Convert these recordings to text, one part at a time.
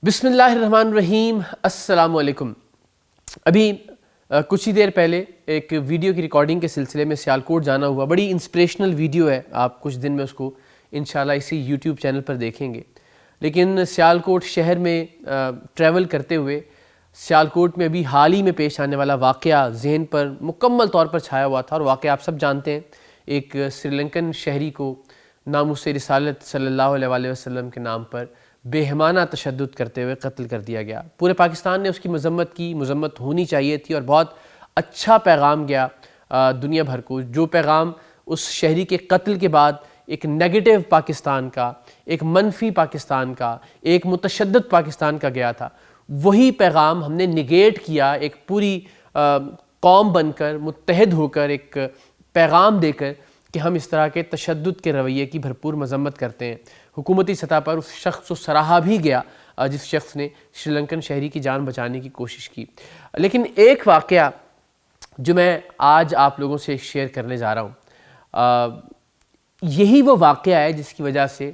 بسم اللہ الرحمن الرحیم۔ السلام علیکم۔ ابھی کچھ ہی دیر پہلے ایک ویڈیو کی ریکارڈنگ کے سلسلے میں سیالکوٹ جانا ہوا۔ بڑی انسپریشنل ویڈیو ہے، آپ کچھ دن میں اس کو انشاءاللہ اسی یوٹیوب چینل پر دیکھیں گے۔ لیکن سیالکوٹ شہر میں ٹریول کرتے ہوئے سیالکوٹ میں ابھی حال ہی میں پیش آنے والا واقعہ ذہن پر مکمل طور پر چھایا ہوا تھا، اور واقعہ آپ سب جانتے ہیں، ایک سری لنکن شہری کو ناموس رسالت صلی اللہ علیہ وآلہ وسلم کے نام پر بےہمانہ تشدد کرتے ہوئے قتل کر دیا گیا۔ پورے پاکستان نے اس کی مذمت کی، مذمت ہونی چاہیے تھی، اور بہت اچھا پیغام گیا دنیا بھر کو، جو پیغام اس شہری کے قتل کے بعد ایک نیگیٹو پاکستان کا، ایک منفی پاکستان کا، ایک متشدد پاکستان کا گیا تھا، وہی پیغام ہم نے نگیٹ کیا، ایک پوری قوم بن کر متحد ہو کر ایک پیغام دے کر کہ ہم اس طرح کے تشدد کے رویے کی بھرپور مذمت کرتے ہیں۔ حکومتی سطح پر اس شخص کو سراہا بھی گیا جس شخص نے سری لنکن شہری کی جان بچانے کی کوشش کی۔ لیکن ایک واقعہ جو میں آج آپ لوگوں سے شیئر کرنے جا رہا ہوں، یہی وہ واقعہ ہے جس کی وجہ سے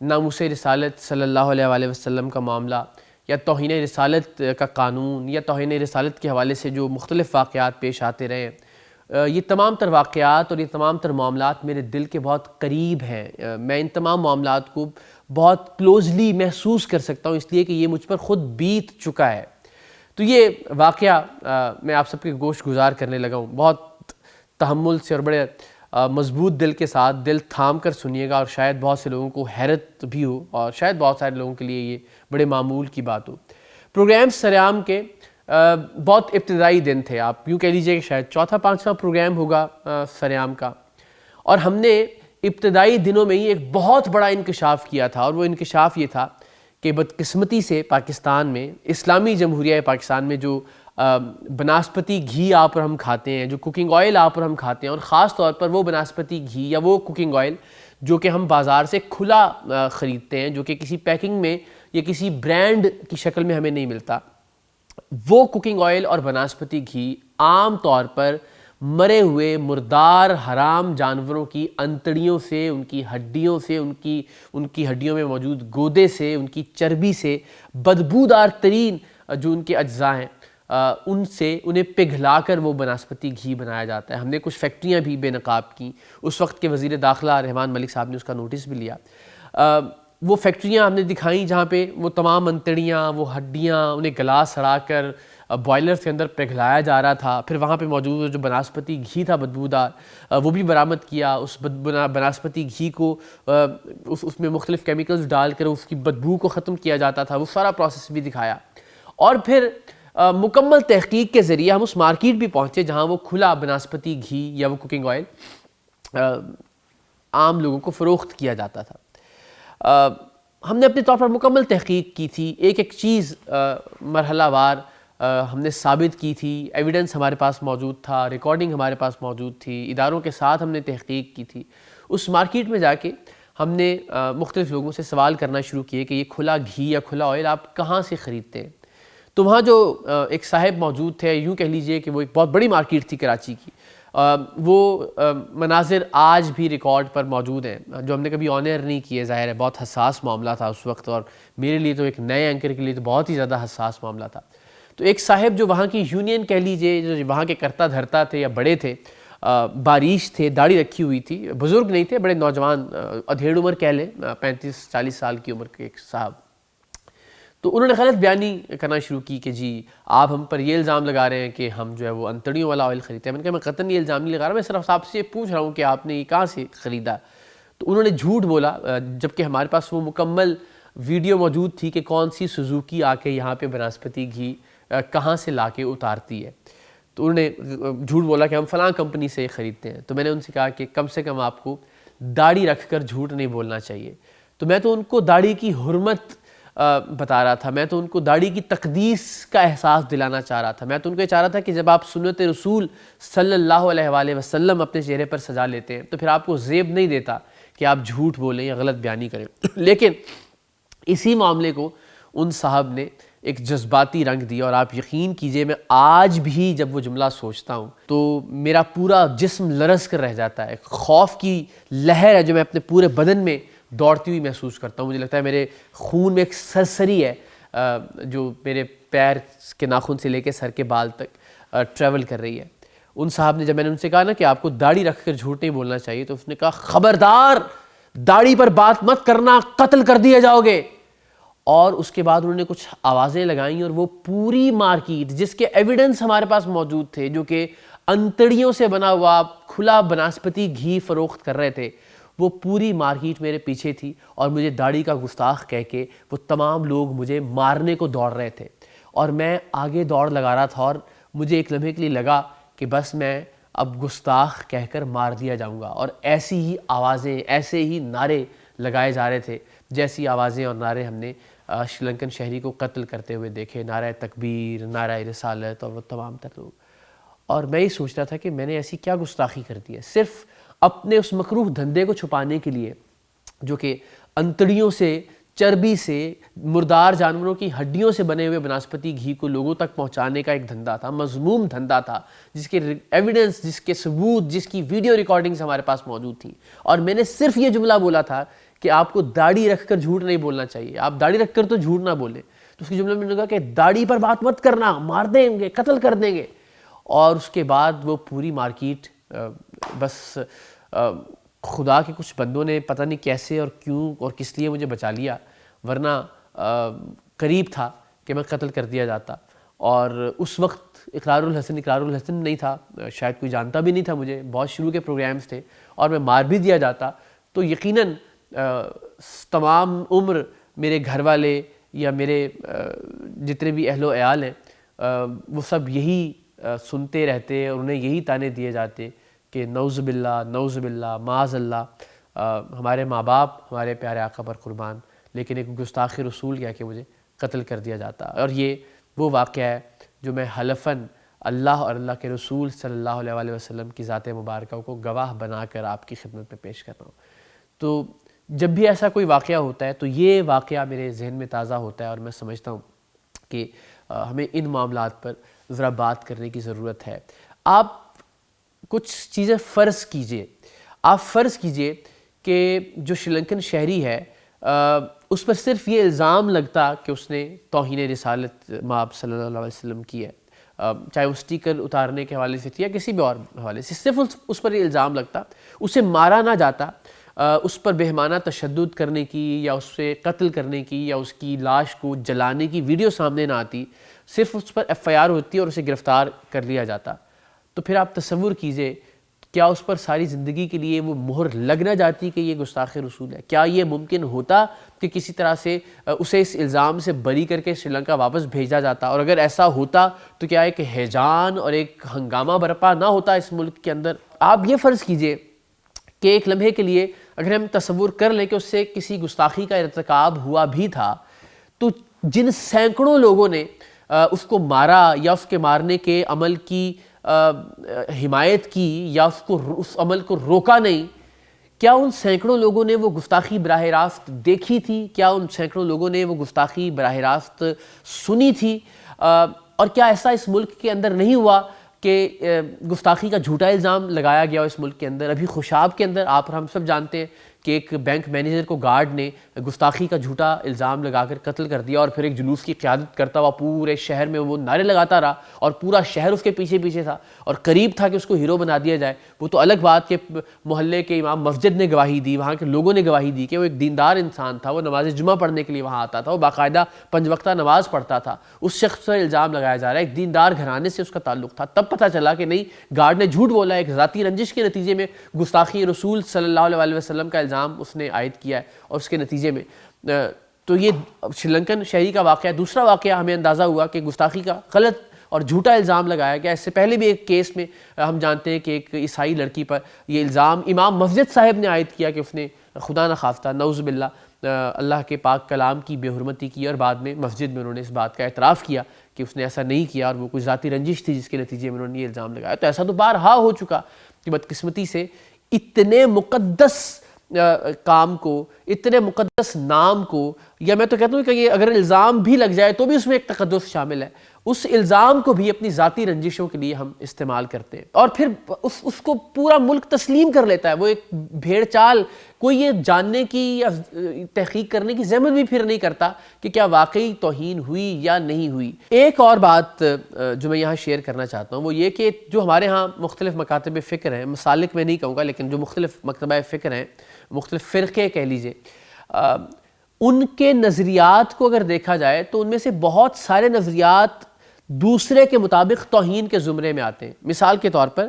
ناموس رسالت صلی اللہ علیہ وآلہ وسلم کا معاملہ، یا توہین رسالت کا قانون، یا توہین رسالت کے حوالے سے جو مختلف واقعات پیش آتے رہے ہیں، یہ تمام تر واقعات اور یہ تمام تر معاملات میرے دل کے بہت قریب ہیں۔ میں ان تمام معاملات کو بہت کلوزلی محسوس کر سکتا ہوں، اس لیے کہ یہ مجھ پر خود بیت چکا ہے۔ تو یہ واقعہ میں آپ سب کے گوش گزار کرنے لگا ہوں، بہت تحمل سے اور بڑے مضبوط دل کے ساتھ دل تھام کر سنیے گا، اور شاید بہت سے لوگوں کو حیرت بھی ہو، اور شاید بہت سارے لوگوں کے لیے یہ بڑے معمول کی بات ہو۔ پروگرام سریام کے بہت ابتدائی دن تھے، آپ یوں کہہ لیجئے کہ شاید چوتھا پانچواں پروگرام ہوگا سریام کا، اور ہم نے ابتدائی دنوں میں ہی ایک بہت بڑا انکشاف کیا تھا، اور وہ انکشاف یہ تھا کہ بدقسمتی سے پاکستان میں، اسلامی جمہوریہ پاکستان میں، جو بناسپتی گھی آپ اور ہم کھاتے ہیں، جو کوکنگ آئل آپ اور ہم کھاتے ہیں، اور خاص طور پر وہ بناسپتی گھی یا وہ کوکنگ آئل جو کہ ہم بازار سے کھلا خریدتے ہیں، جو کہ کسی پیکنگ میں یا کسی برانڈ کی شکل میں ہمیں نہیں ملتا، وہ کوکنگ آئل اور بناسپتی گھی عام طور پر مرے ہوئے مردار حرام جانوروں کی انتڑیوں سے، ان کی ہڈیوں سے، ان کی ہڈیوں میں موجود گودے سے، ان کی چربی سے، بدبودار ترین جو ان کے اجزاء ہیں ان سے انہیں پگھلا کر وہ بناسپتی گھی بنایا جاتا ہے۔ ہم نے کچھ فیکٹریاں بھی بے نقاب کیں، اس وقت کے وزیر داخلہ رحمان ملک صاحب نے اس کا نوٹس بھی لیا۔ وہ فیکٹریاں ہم نے دکھائیں جہاں پہ وہ تمام انتڑیاں، وہ ہڈیاں، انہیں گلا سڑا کر بوائلر کے اندر پگھلایا جا رہا تھا، پھر وہاں پہ موجود جو بناسپتی گھی تھا بدبودار، وہ بھی برآمد کیا۔ اس بناسپتی گھی کو اس میں مختلف کیمیکلز ڈال کر اس کی بدبو کو ختم کیا جاتا تھا، وہ سارا پروسیس بھی دکھایا۔ اور پھر مکمل تحقیق کے ذریعے ہم اس مارکیٹ بھی پہنچے جہاں وہ کھلا بناسپتی گھی یا وہ کوکنگ آئل عام لوگوں کو فروخت کیا جاتا تھا۔ ہم نے اپنے طور پر مکمل تحقیق کی تھی، ایک ایک چیز مرحلہ وار ہم نے ثابت کی تھی، ایویڈنس ہمارے پاس موجود تھا، ریکارڈنگ ہمارے پاس موجود تھی، اداروں کے ساتھ ہم نے تحقیق کی تھی۔ اس مارکیٹ میں جا کے ہم نے مختلف لوگوں سے سوال کرنا شروع کیے کہ یہ کھلا گھی یا کھلا آئل آپ کہاں سے خریدتے ہیں؟ تو وہاں جو ایک صاحب موجود تھے، یوں کہہ لیجئے کہ وہ ایک بہت بڑی مارکیٹ تھی کراچی کی، وہ مناظر آج بھی ریکارڈ پر موجود ہیں، جو ہم نے کبھی آن ایئر نہیں کیے، ظاہر ہے بہت حساس معاملہ تھا اس وقت، اور میرے لیے تو ایک نئے اینکر کے لیے تو بہت ہی زیادہ حساس معاملہ تھا۔ تو ایک صاحب جو وہاں کی یونین کہہ لیجئے، جو وہاں کے کرتا دھرتا تھے یا بڑے تھے، باریش تھے، داڑھی رکھی ہوئی تھی، بزرگ نہیں تھے، بڑے نوجوان، ادھیڑ عمر کہہ لیں، 35-40 سال کی عمر کے ایک صاحب، تو انہوں نے غلط بیانی کرنا شروع کی کہ جی آپ ہم پر یہ الزام لگا رہے ہیں کہ ہم جو ہے وہ انتڑیوں والا آئل خریدتے ہیں۔ میں نے کہا میں قطعاً یہ الزام نہیں لگا رہا، میں صرف آپ سے پوچھ رہا ہوں کہ آپ نے یہ کہاں سے خریدا؟ تو انہوں نے جھوٹ بولا، جبکہ ہمارے پاس وہ مکمل ویڈیو موجود تھی کہ کون سی سوزوکی آ کے یہاں پہ بناسپتی گھی کہاں سے لا کے اتارتی ہے۔ تو انہوں نے جھوٹ بولا کہ ہم فلاں کمپنی سے خریدتے ہیں۔ تو میں نے ان سے کہا کہ کم سے کم آپ کو داڑھی رکھ کر جھوٹ نہیں بولنا چاہیے۔ تو میں تو ان کو داڑھی کی حرمت بتا رہا تھا، میں تو ان کو داڑھی کی تقدیس کا احساس دلانا چاہ رہا تھا۔ میں تو ان کو یہ چاہ رہا تھا کہ جب آپ سنت رسول صلی اللہ علیہ وآلہ وسلم اپنے چہرے پر سجا لیتے ہیں تو پھر آپ کو زیب نہیں دیتا کہ آپ جھوٹ بولیں یا غلط بیانی کریں۔ لیکن اسی معاملے کو ان صاحب نے ایک جذباتی رنگ دیا، اور آپ یقین کیجئے میں آج بھی جب وہ جملہ سوچتا ہوں تو میرا پورا جسم لرز کر رہ جاتا ہے۔ خوف کی لہر ہے جو میں اپنے پورے بدن میں دوڑتی ہوئی محسوس کرتا ہوں، مجھے لگتا ہے میرے خون میں ایک سرسری ہے جو میرے پیر کے ناخن سے لے کے سر کے بال تک ٹریول کر رہی ہے. ان صاحب نے جب میں نے ان سے کہا نا کہ آپ کو داڑھی رکھ کر جھوٹ نہیں بولنا چاہیے, تو اس نے کہا خبردار داڑھی پر بات مت کرنا, قتل کر دیے جاؤ گے. اور اس کے بعد انہوں نے کچھ آوازیں لگائیں اور وہ پوری مارکیٹ جس کے ایویڈنس ہمارے پاس موجود تھے, جو کہ انتڑیوں سے بنا ہوا کھلا بناسپتی گھی فروخت کر رہے تھے, وہ پوری مارکیٹ میرے پیچھے تھی اور مجھے داڑھی کا گستاخ کہہ کے وہ تمام لوگ مجھے مارنے کو دوڑ رہے تھے. اور میں آگے دوڑ لگا رہا تھا اور مجھے ایک لمحے کے لیے لگا کہ بس میں اب گستاخ کہہ کر مار دیا جاؤں گا. اور ایسی ہی آوازیں, ایسے ہی نعرے لگائے جا رہے تھے جیسی آوازیں اور نعرے ہم نے شری لنکن شہری کو قتل کرتے ہوئے دیکھے, نعرہ تکبیر, نعرہ رسالت اور وہ تمام تر لوگ. اور میں یہ سوچ رہا تھا کہ میں نے ایسی کیا گستاخی کر دی ہے صرف اپنے اس مکروہ دھندے کو چھپانے کے لیے, جو کہ انتڑیوں سے, چربی سے, مردار جانوروں کی ہڈیوں سے بنے ہوئے بناسپتی گھی کو لوگوں تک پہنچانے کا ایک دھندا تھا, مذموم دھندا تھا, جس کے ایویڈنس, جس کے ثبوت, جس کی ویڈیو ریکارڈنگز ہمارے پاس موجود تھیں. اور میں نے صرف یہ جملہ بولا تھا کہ آپ کو داڑھی رکھ کر جھوٹ نہیں بولنا چاہیے, آپ داڑھی رکھ کر تو جھوٹ نہ بولیں. تو اس کے جملے میں نے کہا کہ داڑھی پر بات مت کرنا, مار دیں گے, قتل کر دیں گے. اور اس کے بعد وہ پوری مارکیٹ بس خدا کے کچھ بندوں نے پتہ نہیں کیسے اور کیوں اور کس لیے مجھے بچا لیا, ورنہ قریب تھا کہ میں قتل کر دیا جاتا. اور اس وقت اقرار الحسن نہیں تھا, شاید کوئی جانتا بھی نہیں تھا مجھے, بہت شروع کے پروگرامز تھے, اور میں مار بھی دیا جاتا تو یقیناً تمام عمر میرے گھر والے یا میرے جتنے بھی اہل و عیال ہیں وہ سب یہی سنتے رہتے اور انہیں یہی تانے دیے جاتے کہ نعوذ باللہ معاذ اللہ, ہمارے ماں باپ ہمارے پیارے آقا پر قربان, لیکن ایک گستاخ رسول کہہ کے مجھے قتل کر دیا جاتا. اور یہ وہ واقعہ ہے جو میں حلفاً اللہ اور اللہ کے رسول صلی اللہ علیہ وسلم کی ذات مبارکہ کو گواہ بنا کر آپ کی خدمت میں پیش کر رہا ہوں. تو جب بھی ایسا کوئی واقعہ ہوتا ہے تو یہ واقعہ میرے ذہن میں تازہ ہوتا ہے, اور میں سمجھتا ہوں کہ ہمیں ان معاملات پر ذرا بات کرنے کی ضرورت ہے. آپ کچھ چیزیں فرض کیجئے, آپ فرض کیجئے کہ جو شری لنکن شہری ہے اس پر صرف یہ الزام لگتا کہ اس نے توہین رسالت مآب صلی اللہ علیہ وسلم کی ہے, چاہے وہ سٹیکر اتارنے کے حوالے سے تھی یا کسی بھی اور حوالے سے, صرف اس پر یہ الزام لگتا, اسے مارا نہ جاتا, اس پر بہمانہ تشدد کرنے کی یا اس سے قتل کرنے کی یا اس کی لاش کو جلانے کی ویڈیو سامنے نہ آتی, صرف اس پر ایف آئی آر ہوتی اور اسے گرفتار کر لیا جاتا, تو پھر آپ تصور کیجئے کیا اس پر ساری زندگی کے لیے وہ مہر لگ نہ جاتی کہ یہ گستاخ رسول ہے؟ کیا یہ ممکن ہوتا کہ کسی طرح سے اسے اس الزام سے بری کر کے سری لنکا واپس بھیجا جاتا؟ اور اگر ایسا ہوتا تو کیا ایک ہیجان اور ایک ہنگامہ برپا نہ ہوتا اس ملک کے اندر؟ آپ یہ فرض کیجئے کہ ایک لمحے کے لیے اگر ہم تصور کر لیں کہ اس سے کسی گستاخی کا ارتکاب ہوا بھی تھا, تو جن سینکڑوں لوگوں نے اس کو مارا یا اس کے مارنے کے عمل کی حمایت کی یا اس عمل کو روکا نہیں, کیا ان سینکڑوں لوگوں نے وہ گستاخی براہ راست دیکھی تھی؟ کیا ان سینکڑوں لوگوں نے وہ گستاخی براہ راست سنی تھی؟ اور کیا ایسا اس ملک کے اندر نہیں ہوا کہ گستاخی کا جھوٹا الزام لگایا گیا اس ملک کے اندر؟ ابھی خوشاب کے اندر آپ اور ہم سب جانتے ہیں کہ ایک بینک مینیجر کو گارڈ نے گستاخی کا جھوٹا الزام لگا کر قتل کر دیا, اور پھر ایک جلوس کی قیادت کرتا ہوا پورے شہر میں وہ نعرے لگاتا رہا اور پورا شہر اس کے پیچھے پیچھے تھا اور قریب تھا کہ اس کو ہیرو بنا دیا جائے. وہ تو الگ بات کہ محلے کے امام مسجد نے گواہی دی, وہاں کے لوگوں نے گواہی دی کہ وہ ایک دیندار انسان تھا, وہ نماز جمعہ پڑھنے کے لیے وہاں آتا تھا, وہ باقاعدہ 5 وقتہ نماز پڑھتا تھا. اس شخص پر الزام لگایا جا رہا ہے ایک دیندار گھرانے سے اس کا تعلق تھا. تب پتہ چلا کہ نہیں, گارڈ نے جھوٹ بولا, ایک ذاتی رنجش کے نتیجے میں گستاخی رسول صلی اللہ علیہ وسلم کا الزام اس نے عائد کیا ہے, اور اس کے نتیجے میں تو یہ شری لنکن شہری کا واقعہ. دوسرا واقعہ ہمیں اندازہ ہوا کہ گستاخی کا غلط اور جھوٹا الزام لگایا گیا. اس سے پہلے بھی ایک کیس میں ہم جانتے ہیں کہ ایک عیسائی لڑکی پر یہ الزام امام مسجد صاحب نے عائد کیا کہ اس نے خدا نخواستہ نعوذ باللہ اللہ کے پاک کلام کی بے حرمتی کی, اور بعد میں مسجد میں انہوں نے اس بات کا اعتراف کیا کہ اس نے ایسا نہیں کیا اور وہ کوئی ذاتی رنجش تھی جس کے نتیجے میں انہوں نے یہ الزام لگایا. تو ایسا تو بارہا ہو چکا کہ بدقسمتی سے اتنے مقدس کام کو, اتنے مقدس نام کو, یا میں تو کہتا ہوں کہ یہ اگر الزام بھی لگ جائے تو بھی اس میں ایک تقدس شامل ہے, اس الزام کو بھی اپنی ذاتی رنجشوں کے لیے ہم استعمال کرتے ہیں، اور پھر اس کو پورا ملک تسلیم کر لیتا ہے۔ وہ ایک بھیڑ چال، کوئی یہ جاننے کی یا تحقیق کرنے کی زحمت بھی پھر نہیں کرتا کہ کیا واقعی توہین ہوئی یا نہیں ہوئی۔ ایک اور بات جو میں یہاں شیئر کرنا چاہتا ہوں وہ یہ کہ جو ہمارے ہاں مختلف مکاتب فکر ہیں، مسالک میں نہیں کہوں گا لیکن جو مختلف مکتبہ فکر ہیں، مختلف فرقے کہہ لیجئے، ان کے نظریات کو اگر دیکھا جائے تو ان میں سے بہت سارے نظریات دوسرے کے مطابق توہین کے زمرے میں آتے ہیں۔ مثال کے طور پر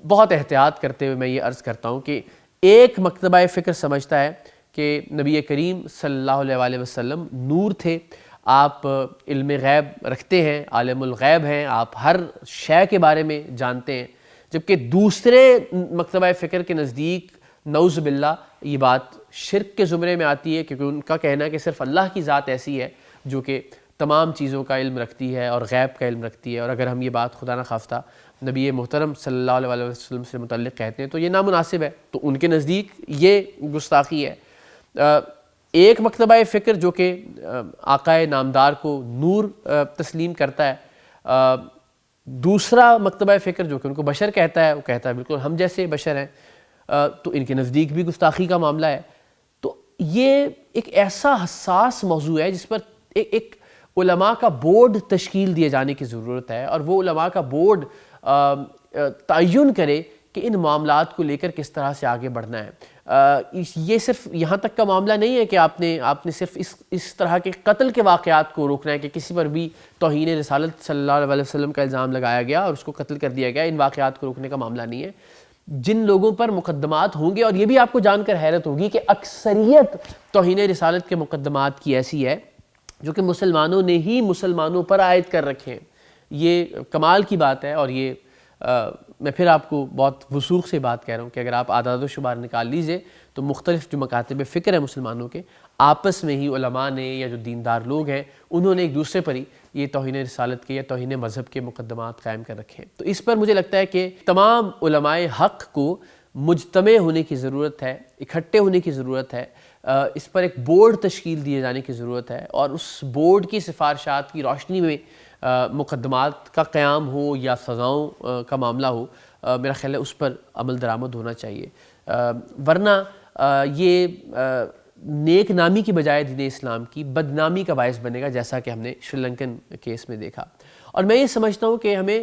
بہت احتیاط کرتے ہوئے میں یہ عرض کرتا ہوں کہ ایک مکتبہ فکر سمجھتا ہے کہ نبی کریم صلی اللہ علیہ وسلم نور تھے، آپ علم غیب رکھتے ہیں، عالم الغیب ہیں، آپ ہر شے کے بارے میں جانتے ہیں، جبکہ دوسرے مکتبہ فکر کے نزدیک نعوذ باللہ یہ بات شرک کے زمرے میں آتی ہے، کیونکہ ان کا کہنا ہے کہ صرف اللہ کی ذات ایسی ہے جو کہ تمام چیزوں کا علم رکھتی ہے اور غیب کا علم رکھتی ہے، اور اگر ہم یہ بات خدا نخواستہ نبی محترم صلی اللہ علیہ وسلم سے متعلق کہتے ہیں تو یہ نامناسب ہے، تو ان کے نزدیک یہ گستاخی ہے۔ ایک مکتبہ فکر جو کہ آقائے نامدار کو نور تسلیم کرتا ہے، دوسرا مکتبہ فکر جو کہ ان کو بشر کہتا ہے، وہ کہتا ہے بالکل ہم جیسے بشر ہیں، تو ان کے نزدیک بھی گستاخی کا معاملہ ہے۔ تو یہ ایک ایسا حساس موضوع ہے جس پر ایک علماء کا بورڈ تشکیل دیے جانے کی ضرورت ہے، اور وہ علماء کا بورڈ تعین کرے کہ ان معاملات کو لے کر کس طرح سے آگے بڑھنا ہے۔ یہ صرف یہاں تک کا معاملہ نہیں ہے کہ آپ نے صرف اس طرح کے قتل کے واقعات کو روکنا ہے کہ کسی پر بھی توہین رسالت صلی اللہ علیہ وسلم کا الزام لگایا گیا اور اس کو قتل کر دیا گیا، ان واقعات کو روکنے کا معاملہ نہیں ہے۔ جن لوگوں پر مقدمات ہوں گے، اور یہ بھی آپ کو جان کر حیرت ہوگی کہ اکثریت توہین رسالت کے مقدمات کی ایسی ہے جو کہ مسلمانوں نے ہی مسلمانوں پر عائد کر رکھے ہیں۔ یہ کمال کی بات ہے، اور یہ میں پھر آپ کو بہت وثوق سے بات کہہ رہا ہوں کہ اگر آپ اعداد و شمار نکال لیجئے تو مختلف جو مکاتب فکر ہیں مسلمانوں کے، آپس میں ہی علماء نے یا جو دیندار لوگ ہیں انہوں نے ایک دوسرے پر ہی یہ توہین رسالت کے یا توہین مذہب کے مقدمات قائم کر رکھے ہیں۔ تو اس پر مجھے لگتا ہے کہ تمام علماء حق کو مجتمع ہونے کی ضرورت ہے، اکٹھے ہونے کی ضرورت ہے، اس پر ایک بورڈ تشکیل دیے جانے کی ضرورت ہے، اور اس بورڈ کی سفارشات کی روشنی میں مقدمات کا قیام ہو یا سزاؤں کا معاملہ ہو، میرا خیال ہے اس پر عمل درآمد ہونا چاہیے، ورنہ یہ نیک نامی کی بجائے دین اسلام کی بدنامی کا باعث بنے گا، جیسا کہ ہم نے شری لنکن کیس میں دیکھا۔ اور میں یہ سمجھتا ہوں کہ ہمیں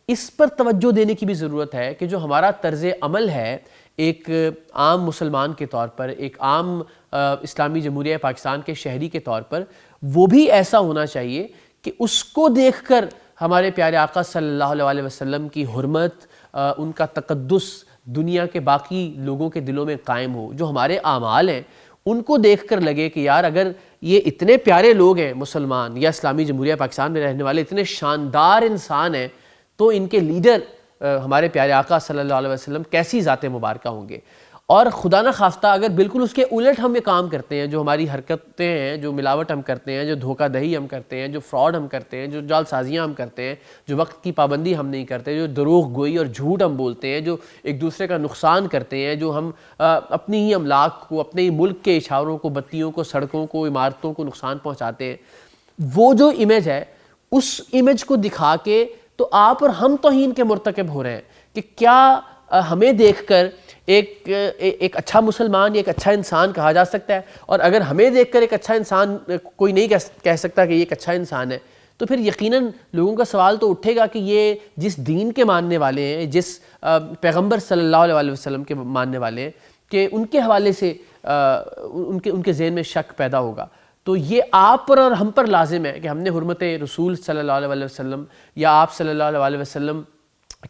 اس پر توجہ دینے کی بھی ضرورت ہے کہ جو ہمارا طرز عمل ہے ایک عام مسلمان کے طور پر، ایک عام اسلامی جمہوریہ پاکستان کے شہری کے طور پر، وہ بھی ایسا ہونا چاہیے کہ اس کو دیکھ کر ہمارے پیارے آقا صلی اللہ علیہ وسلم کی حرمت، ان کا تقدس دنیا کے باقی لوگوں کے دلوں میں قائم ہو۔ جو ہمارے اعمال ہیں ان کو دیکھ کر لگے کہ یار اگر یہ اتنے پیارے لوگ ہیں مسلمان یا اسلامی جمہوریہ پاکستان میں رہنے والے، اتنے شاندار انسان ہیں، تو ان کے لیڈر ہمارے پیارے آقا صلی اللہ علیہ وسلم کیسی ذات مبارکہ ہوں گے۔ اور خدا نہ خواستہ اگر بالکل اس کے الٹ ہم یہ کام کرتے ہیں، جو ہماری حرکتیں ہیں، جو ملاوٹ ہم کرتے ہیں، جو دھوکہ دہی ہم کرتے ہیں، جو فراڈ ہم کرتے ہیں، جو جعل سازیاں ہم کرتے ہیں، جو وقت کی پابندی ہم نہیں کرتے، جو دروغ گوئی اور جھوٹ ہم بولتے ہیں، جو ایک دوسرے کا نقصان کرتے ہیں، جو ہم اپنی ہی املاک کو، اپنے ہی ملک کے اشاروں کو، بتیوں کو، سڑکوں کو، عمارتوں کو نقصان پہنچاتے ہیں، وہ جو امیج ہے اس امیج کو دکھا کے تو آپ اور ہم توہین کے مرتکب ہو رہے ہیں کہ کیا ہمیں دیکھ کر ایک اچھا مسلمان یا ایک اچھا انسان کہا جا سکتا ہے؟ اور اگر ہمیں دیکھ کر ایک اچھا انسان کوئی نہیں کہہ سکتا کہ یہ ایک اچھا انسان ہے، تو پھر یقیناً لوگوں کا سوال تو اٹھے گا کہ یہ جس دین کے ماننے والے ہیں، جس پیغمبر صلی اللہ علیہ وسلم کے ماننے والے ہیں، کہ ان کے حوالے سے ان کے ذہن میں شک پیدا ہوگا۔ تو یہ آپ پر اور ہم پر لازم ہے کہ ہم نے حرمت رسول صلی اللہ علیہ وسلم یا آپ صلی اللہ علیہ وسلم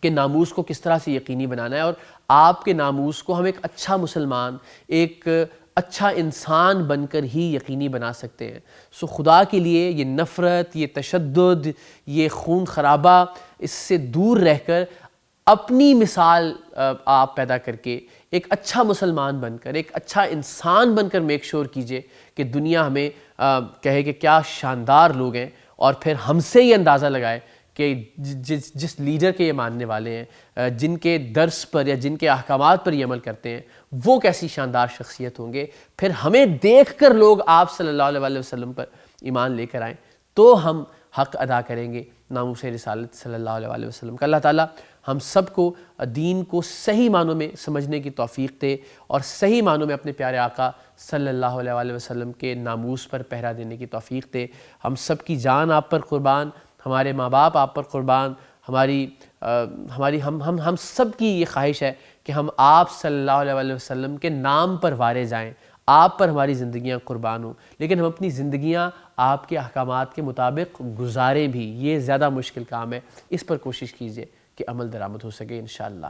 کے ناموس کو کس طرح سے یقینی بنانا ہے، اور آپ کے ناموس کو ہم ایک اچھا مسلمان، ایک اچھا انسان بن کر ہی یقینی بنا سکتے ہیں۔ سو خدا کے لیے یہ نفرت، یہ تشدد، یہ خون خرابہ، اس سے دور رہ کر اپنی مثال آپ پیدا کر کے ایک اچھا مسلمان بن کر، ایک اچھا انسان بن کر میک شور کیجئے کہ دنیا ہمیں کہے کہ کیا شاندار لوگ ہیں، اور پھر ہم سے یہ اندازہ لگائے کہ جس لیڈر کے یہ ماننے والے ہیں، جن کے درس پر یا جن کے احکامات پر یہ عمل کرتے ہیں، وہ کیسی شاندار شخصیت ہوں گے۔ پھر ہمیں دیکھ کر لوگ آپ صلی اللہ علیہ وسلم پر ایمان لے کر آئیں، تو ہم حق ادا کریں گے ناموس رسالت صلی اللہ علیہ وسلم کا۔ اللہ تعالیٰ ہم سب کو دین کو صحیح معنوں میں سمجھنے کی توفیق دے اور صحیح معنوں میں اپنے پیارے آقا صلی اللہ علیہ وسلم کے ناموس پر پہرا دینے کی توفیق دے۔ ہم سب کی جان آپ پر قربان، ہمارے ماں باپ آپ پر قربان، ہم سب کی یہ خواہش ہے کہ ہم آپ صلی اللہ علیہ وسلم کے نام پر وارے جائیں، آپ پر ہماری زندگیاں قربان ہوں، لیکن ہم اپنی زندگیاں آپ کے احکامات کے مطابق گزاریں بھی۔ یہ زیادہ مشکل کام ہے، اس پر کوشش کیجئے کہ عمل درآمد ہو سکے انشاءاللہ۔